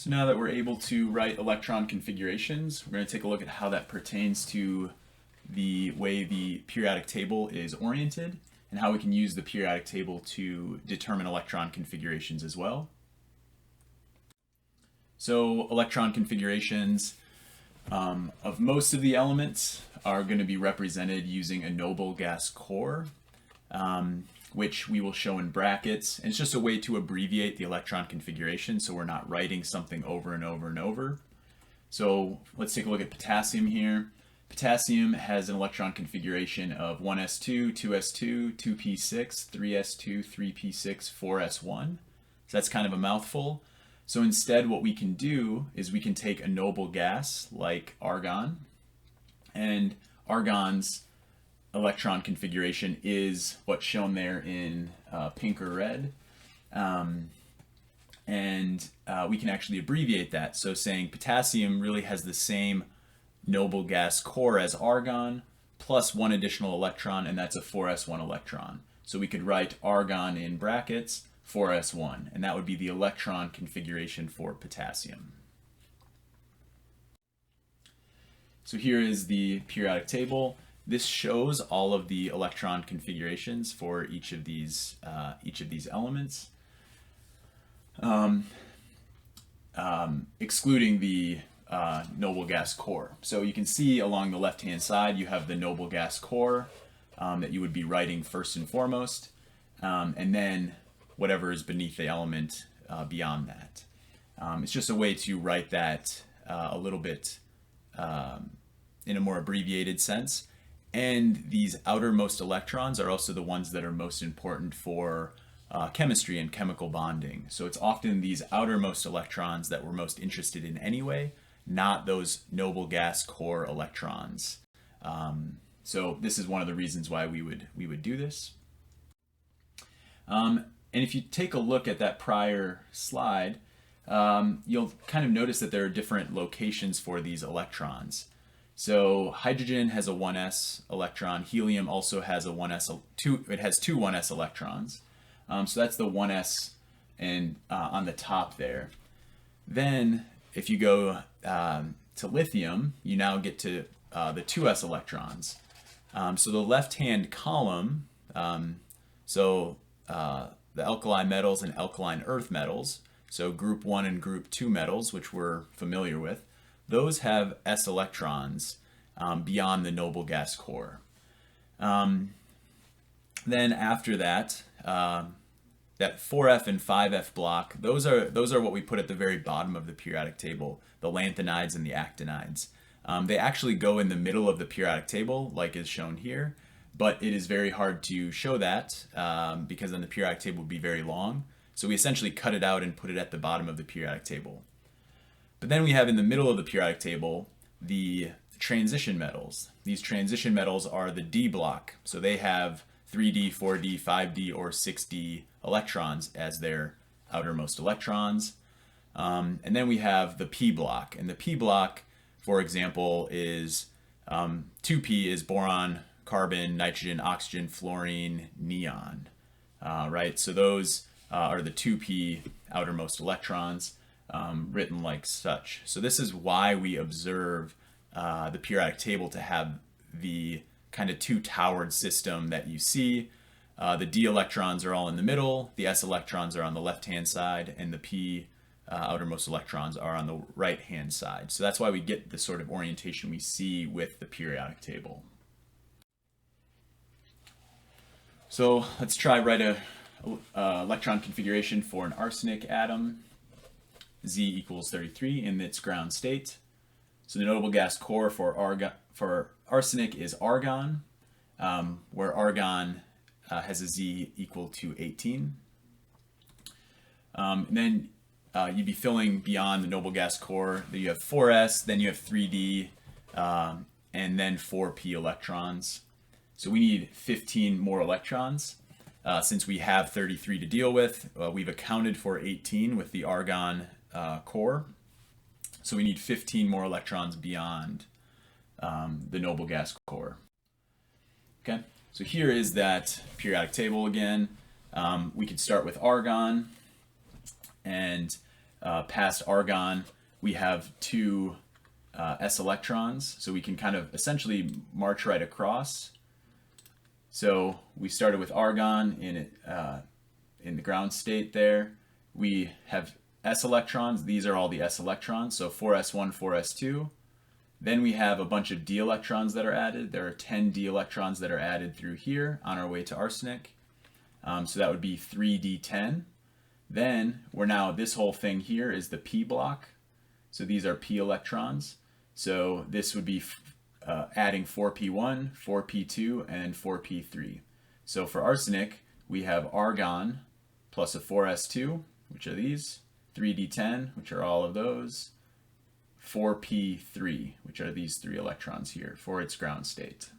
So now that we're able to write electron configurations, we're going to take a look at how that pertains to the way the periodic table is oriented and how we can use the periodic table to determine electron configurations as well. So electron configurations of most of the elements are going to be represented using a noble gas core, which we will show in brackets. And it's just a way to abbreviate the electron configuration so we're not writing something over and over and over. So let's take a look at potassium here. Potassium has an electron configuration of 1s2, 2s2, 2p6, 3s2, 3p6, 4s1. So that's kind of a mouthful. So instead what we can do is we can take a noble gas like argon, and argon's electron configuration is what's shown there in pink or red. We can actually abbreviate that. So saying potassium really has the same noble gas core as argon plus one additional electron, and that's a 4s1 electron. So we could write argon in brackets 4s1, and that would be the electron configuration for potassium. So here is the periodic table. This shows all of the electron configurations for each of these elements, excluding the noble gas core. So you can see along the left-hand side you have the noble gas core that you would be writing first and foremost, and then whatever is beneath the element beyond that. It's just a way to write that a little bit in a more abbreviated sense. And these outermost electrons are also the ones that are most important for chemistry and chemical bonding. So it's often these outermost electrons that we're most interested in anyway, not those noble gas core electrons. So this is one of the reasons why we would do this. And if you take a look at that prior slide, you'll kind of notice that there are different locations for these electrons. So hydrogen has a 1s electron. Helium also has a 1s. It has two 1s electrons. So that's the 1s and on the top there. Then if you go to lithium, you now get to the 2s electrons. So the left-hand column, the alkali metals and alkaline earth metals, so group 1 and group 2 metals, which we're familiar with, those have s electrons beyond the noble gas core. Then after that, that 4f and 5f block, those are what we put at the very bottom of the periodic table, the lanthanides and the actinides. They actually go in the middle of the periodic table, like is shown here, but it is very hard to show that because then the periodic table would be very long. So we essentially cut it out and put it at the bottom of the periodic table. But then we have in the middle of the periodic table the transition metals. These transition metals are the D block. So they have 3D, 4D, 5D, or 6D electrons as their outermost electrons. And then we have the P block. And the P block, for example, is 2P is boron, carbon, nitrogen, oxygen, fluorine, neon. Right? So those are the 2P outermost electrons. Written like such. So this is why we observe the periodic table to have the kind of two-towered system that you see. The D electrons are all in the middle, the S electrons are on the left-hand side, and the P outermost electrons are on the right-hand side. So that's why we get the sort of orientation we see with the periodic table. So let's try write a electron configuration for an arsenic atom. Z equals 33 in its ground state. So the noble gas core for arsenic is argon, where argon has a Z equal to 18. Then you'd be filling beyond the noble gas core. You have 4s, then you have 3d, and then 4p electrons. So we need 15 more electrons. Since we have 33 to deal with, we've accounted for 18 with the argon core. So we need 15 more electrons beyond the noble gas core. Okay, so here is that periodic table again. We could start with argon, and past argon, we have two s electrons, so we can kind of essentially march right across. So we started with argon in the ground state there. We have s electrons. These are all the s electrons, so 4s1, 4s2. Then we have a bunch of d electrons that are added. There are 10 d electrons that are added through here on our way to arsenic. So that would be 3d10. Then this whole thing here is the p block. So these are p electrons. So this would be adding 4p1, 4p2, and 4p3. So for arsenic, we have argon plus a 4s2, which are these, 3d10, which are all of those, 4p3, which are these 3 electrons here for its ground state.